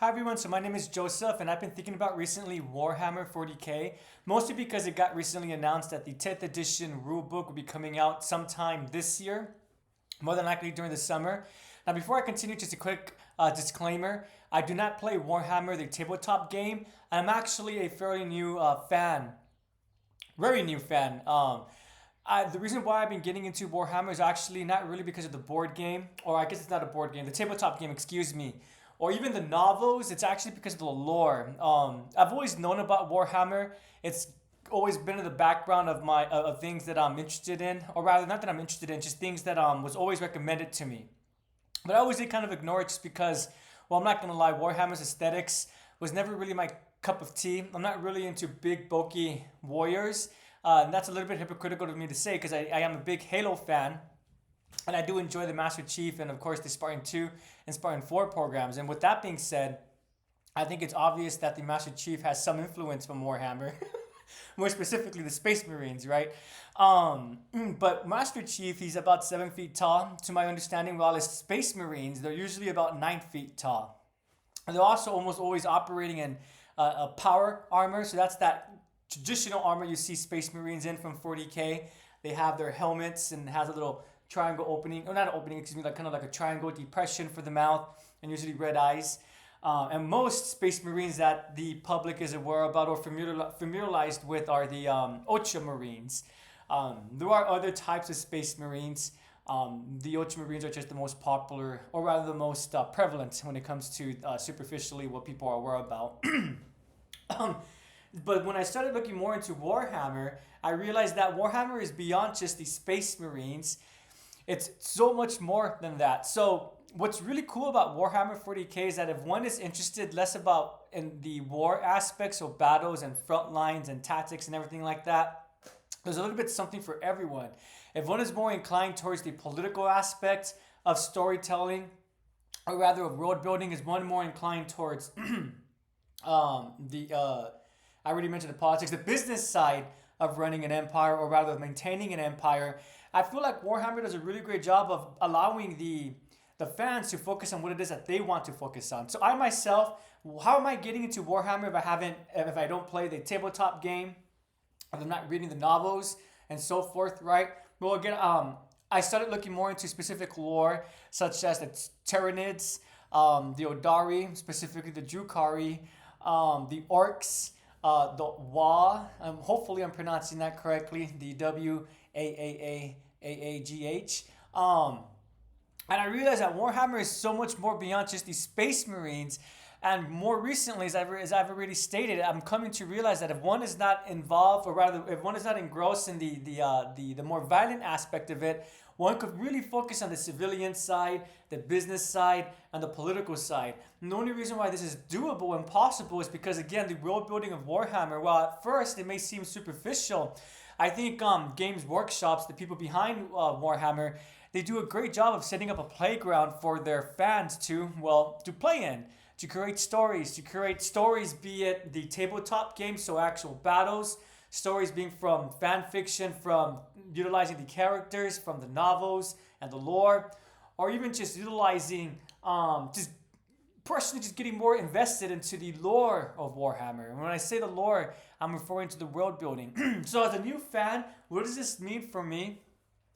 Hi everyone, so my name is Joseph and I've been thinking about recently Warhammer 40k, mostly because it got recently announced that the 10th edition rulebook will be coming out sometime this year, more than likely during the summer. Now before I continue, just a quick disclaimer, I do not play Warhammer, the tabletop game. I'm actually a fairly new fan, very new fan. The reason why I've been getting into Warhammer is actually not really because of the board game, or I guess it's not a board game, the tabletop game, excuse me, or even the novels. It's actually because of the lore. I've always known about Warhammer. It's always been in the background of my of things that I'm interested in, or rather, not that I'm interested in, just things that was always recommended to me. But I always did kind of ignore it just because, well, I'm not gonna lie, Warhammer's aesthetics was never really my cup of tea. I'm not really into big, bulky warriors. And that's a little bit hypocritical of me to say because I am a big Halo fan. And I do enjoy the Master Chief and, of course, the Spartan 2 and Spartan 4 programs. And with that being said, I think it's obvious that the Master Chief has some influence from Warhammer. More specifically, the Space Marines, right? But Master Chief, he's about 7 feet tall, to my understanding, while his Space Marines, they're usually about 9 feet tall. And they're also almost always operating in a power armor. So that's that traditional armor you see Space Marines in from 40k. They have their helmets and it has a little triangle opening, or not an opening, excuse me, like kind of like a triangle depression for the mouth, and usually red eyes. And most Space Marines that the public is aware about or familiarized with are the Ultramarines. There are other types of Space Marines. The Ultramarines are just the most popular, or rather the most prevalent when it comes to superficially what people are aware about. But when I started looking more into Warhammer, I realized that Warhammer is beyond just the Space Marines. It's so much more than that. So what's really cool about Warhammer 40k is that if one is interested less about in the war aspects of battles and front lines and tactics and everything like that, there's a little bit something for everyone. If one is more inclined towards the political aspect of storytelling, or rather of world building, is one more inclined towards I already mentioned the politics, the business side of running an empire, or rather maintaining an empire. I feel like Warhammer does a really great job of allowing the fans to focus on what it is that they want to focus on. So I myself, how am I getting into Warhammer if I don't play the tabletop game, if I'm not reading the novels and so forth, right? Well, again, I started looking more into specific lore, such as the Tyranids, the Odari, specifically the Drukhari, the Orcs, the Wa. Hopefully, I'm pronouncing that correctly. The Waaaagh. And I realized that Warhammer is so much more beyond just the Space Marines. And more recently, as I've already stated, I'm coming to realize that if one is not involved, or rather, if one is not engrossed in the more violent aspect of it, one could really focus on the civilian side, the business side, and the political side. And the only reason why this is doable and possible is because, again, the world building of Warhammer, while at first it may seem superficial, I think Games Workshops, the people behind Warhammer, they do a great job of setting up a playground for their fans to play in, to create stories, be it the tabletop games, so actual battles, stories being from fan fiction, from utilizing the characters from the novels and the lore, or even just utilizing, just personally just getting more invested into the lore of Warhammer. And when I say the lore, I'm referring to the world building. So as a new fan, what does this mean for me?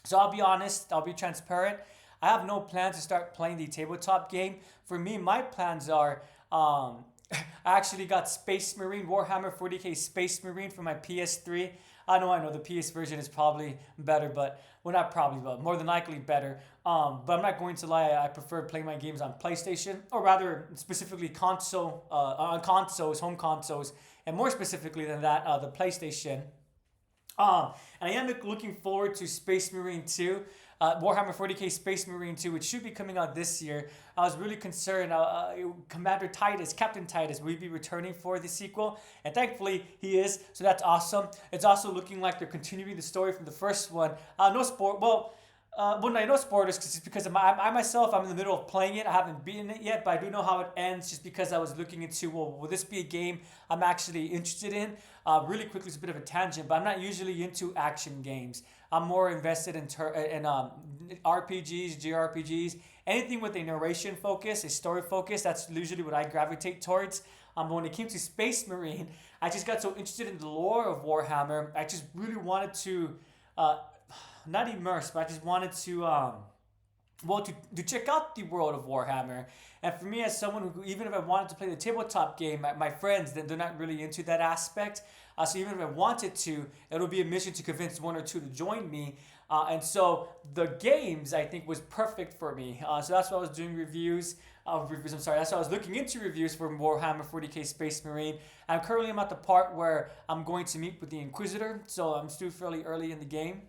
So I'll be honest, I'll be transparent. I have no plan to start playing the tabletop game. For me, my plans are, I actually got Space Marine, Warhammer 40k Space Marine for my PS3. I know the PS version is probably better, but, well, not probably, but more than likely better. But I'm not going to lie, I prefer playing my games on PlayStation, or rather specifically on consoles, home consoles, and more specifically than that, the PlayStation. And I am looking forward to Space Marine 2, Warhammer 40k Space Marine 2, which should be coming out this year. I was really concerned. Captain Titus, will he be returning for the sequel? And thankfully, he is, so that's awesome. It's also looking like they're continuing the story from the first one. No sport. Well, Well, no, I know spoilers because I myself, I'm in the middle of playing it. I haven't beaten it yet, but I do know how it ends just because I was looking into, well, will this be a game I'm actually interested in? Really quickly, it's a bit of a tangent, but I'm not usually into action games. I'm more invested in RPGs, JRPGs, anything with a narration focus, a story focus. That's usually what I gravitate towards. But when it came to Space Marine, I just got so interested in the lore of Warhammer. I just really wanted to. Uh, Not immersed, but I just wanted to to check out the world of Warhammer. And for me, as someone who, even if I wanted to play the tabletop game, my friends, then they're not really into that aspect. So even if I wanted to, it would be a mission to convince one or two to join me. And so the games, I think, was perfect for me. So that's why I was doing reviews. I'm sorry. That's why I was looking into reviews for Warhammer 40k Space Marine. I'm currently at the part where I'm going to meet with the Inquisitor. So I'm still fairly early in the game.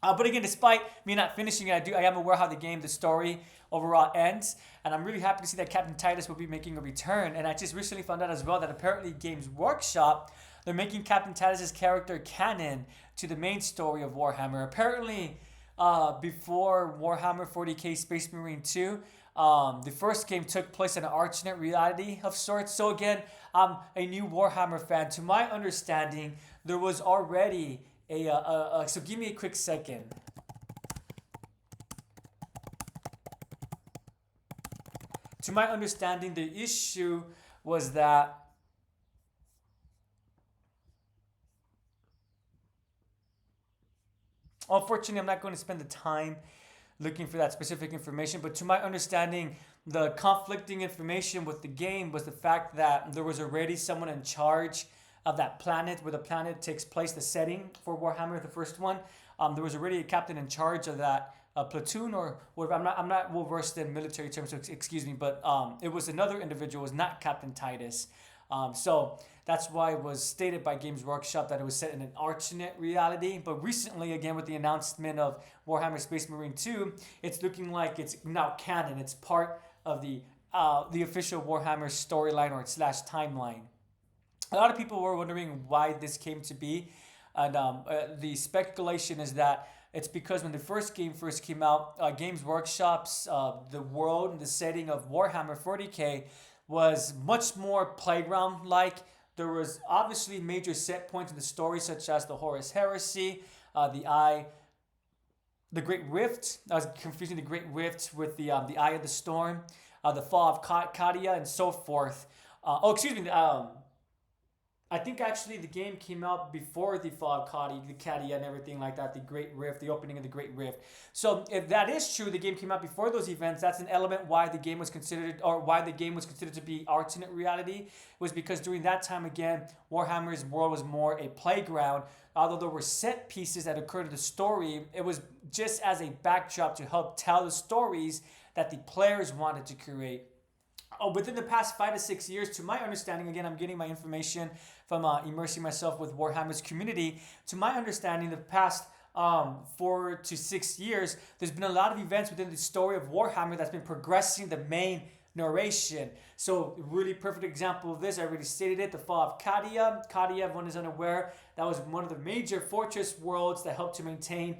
But again, despite me not finishing it, I am aware how the game, the story overall ends, and I'm really happy to see that Captain Titus will be making a return. And I just recently found out as well that apparently Games Workshop, they're making Captain Titus's character canon to the main story of Warhammer. Apparently, before Warhammer 40k Space Marine 2, the first game took place in an alternate reality of sorts. So again, I'm a new Warhammer fan. To my understanding, there was already so give me a quick second. To my understanding, the issue was that unfortunately, I'm not going to spend the time looking for that specific information, but to my understanding, the conflicting information with the game was the fact that there was already someone in charge of that planet where the planet takes place, the setting for Warhammer, the first one. There was already a captain in charge of that platoon or whatever. I'm not well versed in military terms, so excuse me, but it was another individual, it was not Captain Titus. So that's why it was stated by Games Workshop that it was set in an alternate reality. But recently, again, with the announcement of Warhammer Space Marine 2, it's looking like it's now canon. It's part of the official Warhammer storyline or slash timeline. A lot of people were wondering why this came to be, and the speculation is that it's because when the first game first came out, Games Workshop's the world and the setting of Warhammer 40k was much more playground-like. There was obviously major set points in the story, such as the Horus Heresy, the Great Rift. I was confusing the Great Rift with the Eye of the Storm, the Fall of Kadia, and so forth. I think actually the game came out before the Fall of Kadia and everything like that, the Great Rift, the opening of the Great Rift. So if that is true, the game came out before those events, that's an element why the game was considered to be alternate reality, was because during that time, again, Warhammer's world was more a playground. Although there were set pieces that occurred in the story, it was just as a backdrop to help tell the stories that the players wanted to create. Within the past 5 to 6 years, to my understanding, again, I'm getting my information from immersing myself with Warhammer's community. To my understanding, the past 4 to 6 years, there's been a lot of events within the story of Warhammer that's been progressing the main narration. So, really perfect example of this, I already stated it, the Fall of Kadia. Kadia, if one is unaware, that was one of the major fortress worlds that helped to maintain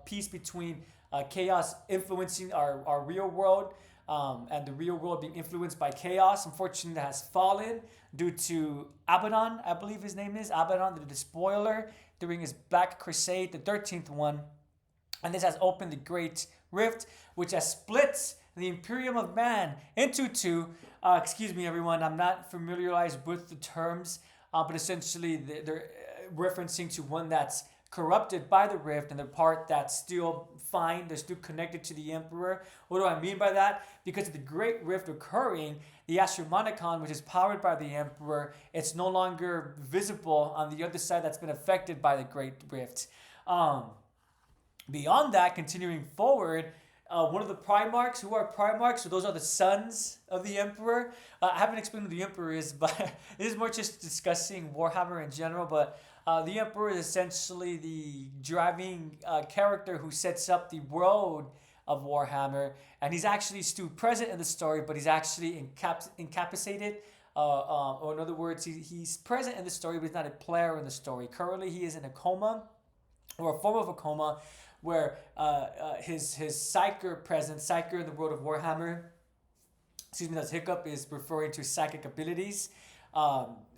peace between chaos influencing our real world, and the real world being influenced by chaos. Unfortunately, that has fallen due to Abaddon, I believe his name is, Abaddon, the Despoiler, during his Black Crusade, the 13th one. And this has opened the Great Rift, which has split the Imperium of Man into two. Excuse me, everyone, I'm not familiarized with the terms, but essentially they're referencing to one that's corrupted by the rift and the part that's still fine, they're still connected to the Emperor. What do I mean by that? Because of the Great Rift occurring, the Astromonicon, which is powered by the Emperor, it's no longer visible on the other side that's been affected by the Great Rift. Beyond that, continuing forward, one of the Primarchs, who are Primarchs? So those are the sons of the Emperor. I haven't explained who the Emperor is, but this is more just discussing Warhammer in general, but the Emperor is essentially the driving character who sets up the world of Warhammer, and he's actually still present in the story, but he's actually incapacitated. Or in other words, he's present in the story, but he's not a player in the story. Currently, he is in a coma. or a form of a coma, where his psyker presence, psyker in the world of Warhammer, excuse me, that's hiccup is referring to psychic abilities.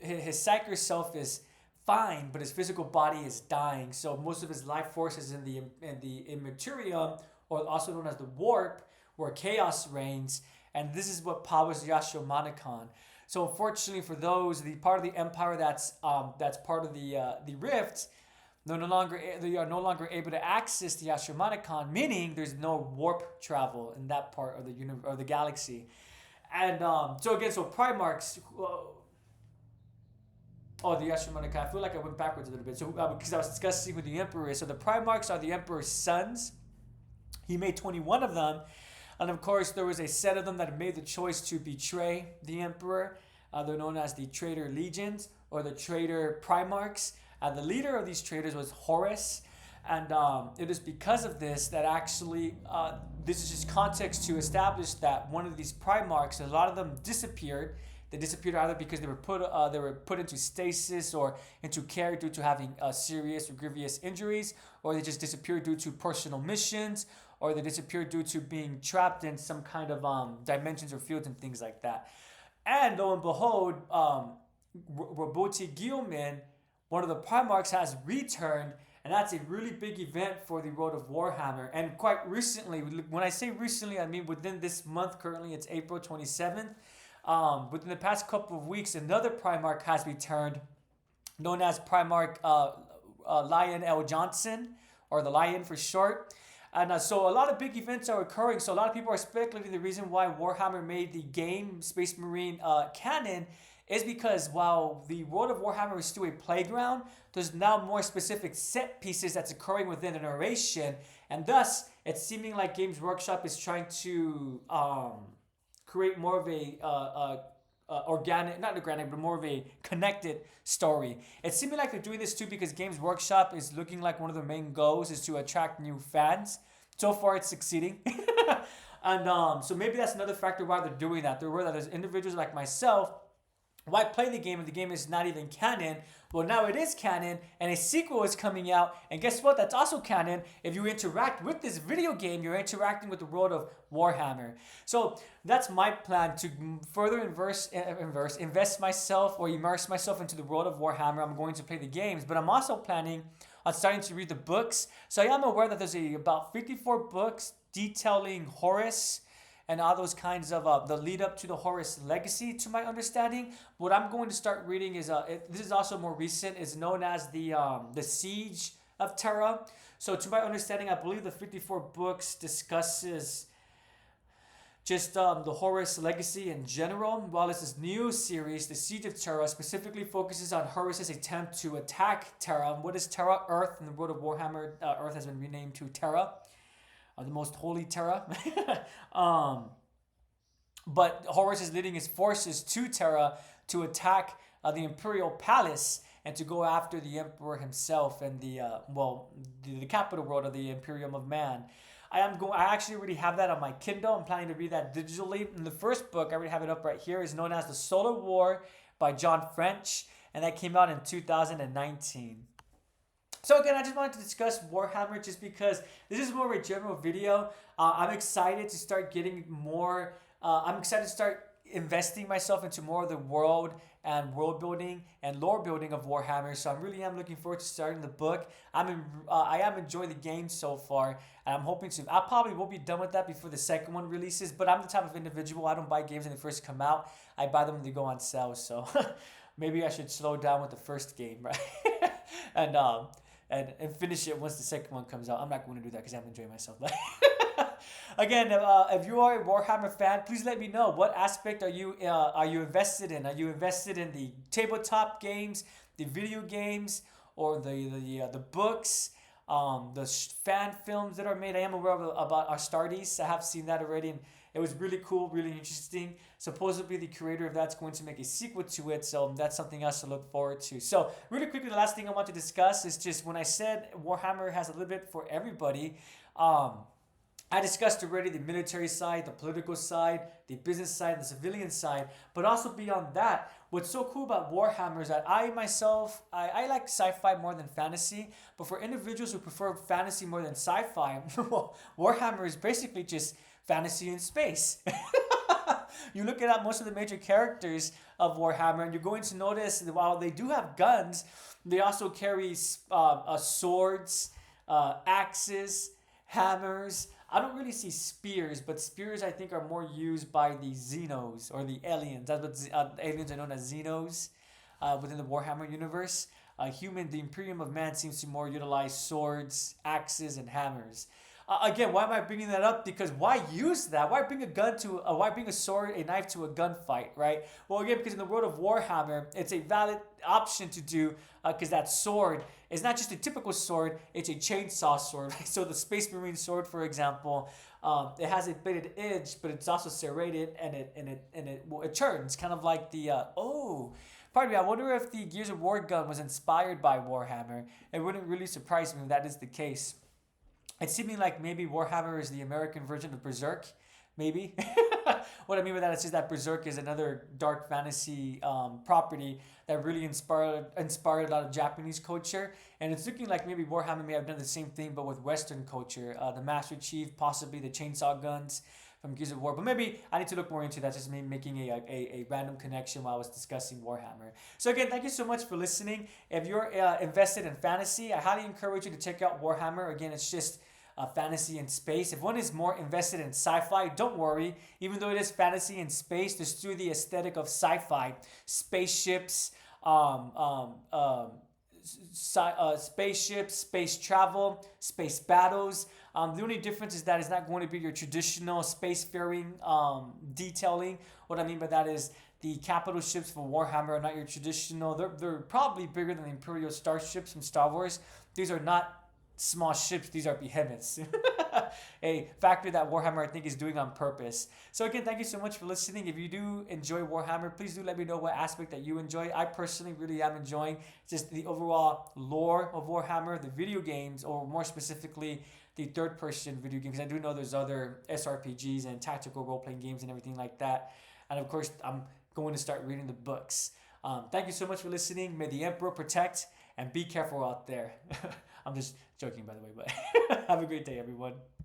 His psyker self is fine, but his physical body is dying. So most of his life force is in the immaterium, or also known as the warp, where chaos reigns, and this is what powers the Yashomanikon. So unfortunately for those, the part of the empire that's part of the rift, they are no longer able to access the Yashomanikon, meaning there's no warp travel in that part of the universe or the galaxy. And so again, so Primarchs. The Yashomanikon. I feel like I went backwards a little bit. So because I was discussing who the Emperor is. So the Primarchs are the Emperor's sons. He made 21 of them. And of course, there was a set of them that made the choice to betray the Emperor. They're known as the Traitor Legions or the Traitor Primarchs. The leader of these traitors was Horus. And it is because of this that actually, this is just context to establish that one of these Primarchs, a lot of them disappeared. They disappeared either because they were put into stasis or into care due to having serious or grievous injuries, or they just disappeared due to personal missions, or they disappeared due to being trapped in some kind of dimensions or fields and things like that. And lo and behold, Roboti Guilliman, one of the Primarchs, has returned, and that's a really big event for the world of Warhammer. And quite recently, when I say recently, I mean within this month. Currently, it's April 27th. Within the past couple of weeks, another Primarch has returned, known as Primarch Lion L. Johnson, or the Lion for short. And so a lot of big events are occurring. So a lot of people are speculating the reason why Warhammer made the game Space Marine canon is because while the world of Warhammer is still a playground, there's now more specific set pieces that's occurring within the narration. And thus, it's seeming like Games Workshop is trying to create more of a more of a connected story. It's seeming like they're doing this too because Games Workshop is looking like one of their main goals is to attract new fans. So far, it's succeeding. And so maybe that's another factor why they're doing that. They're aware that there's individuals like myself, why play the game if the game is not even canon? Well, now it is canon, and a sequel is coming out. And guess what? That's also canon. If you interact with this video game, you're interacting with the world of Warhammer. So that's my plan to further invest myself or immerse myself into the world of Warhammer. I'm going to play the games, but I'm also planning on starting to read the books. So I am aware that there's about 54 books detailing Horus and all those kinds of the lead up to the Horus legacy, to my understanding. What I'm going to start reading is this is also more recent. Is known as the Siege of Terra. So to my understanding, I believe the 54 books discusses just the Horus legacy in general. While it's this new series, the Siege of Terra, specifically focuses on Horus's attempt to attack Terra. What is Terra? Earth. In the world of Warhammer, Earth has been renamed to Terra. The most holy Terra. But Horus is leading his forces to Terra to attack the Imperial Palace and to go after the Emperor himself and the capital world of the Imperium of Man. I actually already have that on my Kindle. I'm planning to read that digitally. In the first book, I already have it up right here, is known as The Solar War by John French, and that came out in 2019. So again, I just wanted to discuss Warhammer just because this is more of a general video. I'm excited to start getting more, I'm excited to start investing myself into more of the world and world building and lore building of Warhammer. So I really am looking forward to starting the book. I am enjoying the game so far, and I'm hoping to. I probably will be done with that before the second one releases. But I'm the type of individual, I don't buy games when they first come out. I buy them when they go on sale. So maybe I should slow down with the first game, right? and finish it once the second one comes out. I'm not going to do that because I'm enjoying myself. But again, if you are a Warhammer fan, please let me know. What aspect are you invested in? Are you invested in the tabletop games, the video games, or the books, the fan films that are made? I am aware about Astartes. I have seen that already, and it was really cool, really interesting. Supposedly the creator of that's going to make a sequel to it, so that's something else to look forward to. So really quickly, the last thing I want to discuss is just when I said Warhammer has a little bit for everybody, I discussed already the military side, the political side, the business side, the civilian side. But also beyond that, what's so cool about Warhammer is that I myself, I like sci-fi more than fantasy. But for individuals who prefer fantasy more than sci-fi, well, Warhammer is basically just fantasy in space. You look at most of the major characters of Warhammer, and you're going to notice that while they do have guns, they also carry swords, axes, hammers. I don't really see spears, but spears I think are more used by the Xenos or the aliens. That's what aliens are known as, Xenos, within the Warhammer universe. The Imperium of Man seems to more utilize swords, axes, and hammers. Again, why am I bringing that up? Because why use that? Why bring a gun to? Why bring a sword, a knife to a gunfight, right? Well, again, because in the world of Warhammer, it's a valid option to do because that sword is not just a typical sword; it's a chainsaw sword. So the Space Marine sword, for example, it has a bladed edge, but it's also serrated and it turns, kind of like the Pardon me, I wonder if the Gears of War gun was inspired by Warhammer. It wouldn't really surprise me if that is the case. It's seeming like maybe Warhammer is the American version of Berserk, maybe. What I mean by that is just that Berserk is another dark fantasy property that really inspired a lot of Japanese culture, and it's looking like maybe Warhammer may have done the same thing, but with Western culture. The Master Chief, possibly the chainsaw guns from Gears of War, but maybe I need to look more into that. Just me making a random connection while I was discussing Warhammer. So again, thank you so much for listening. If you're invested in fantasy, I highly encourage you to check out Warhammer. Again, it's just fantasy and space. If one is more invested in sci-fi, don't worry. Even though it is fantasy and space, there's still the aesthetic of sci-fi, spaceships, spaceships, space travel, space battles. The only difference is that it's not going to be your traditional spacefaring detailing. What I mean by that is the capital ships for Warhammer are not your traditional. They're probably bigger than the Imperial starships from Star Wars. These are not small ships, these are behemoths. A factor that Warhammer I think is doing on purpose. So again, thank you so much for listening. If you do enjoy Warhammer, please do let me know what aspect that you enjoy. I personally really am enjoying just the overall lore of Warhammer, the video games, or more specifically the third person video games. I do know there's other SRPGs and tactical role-playing games and everything like that. And of course, I'm going to start reading the books. Thank you so much for listening. May the Emperor protect, and be careful out there. I'm just joking, by the way, but have a great day, everyone.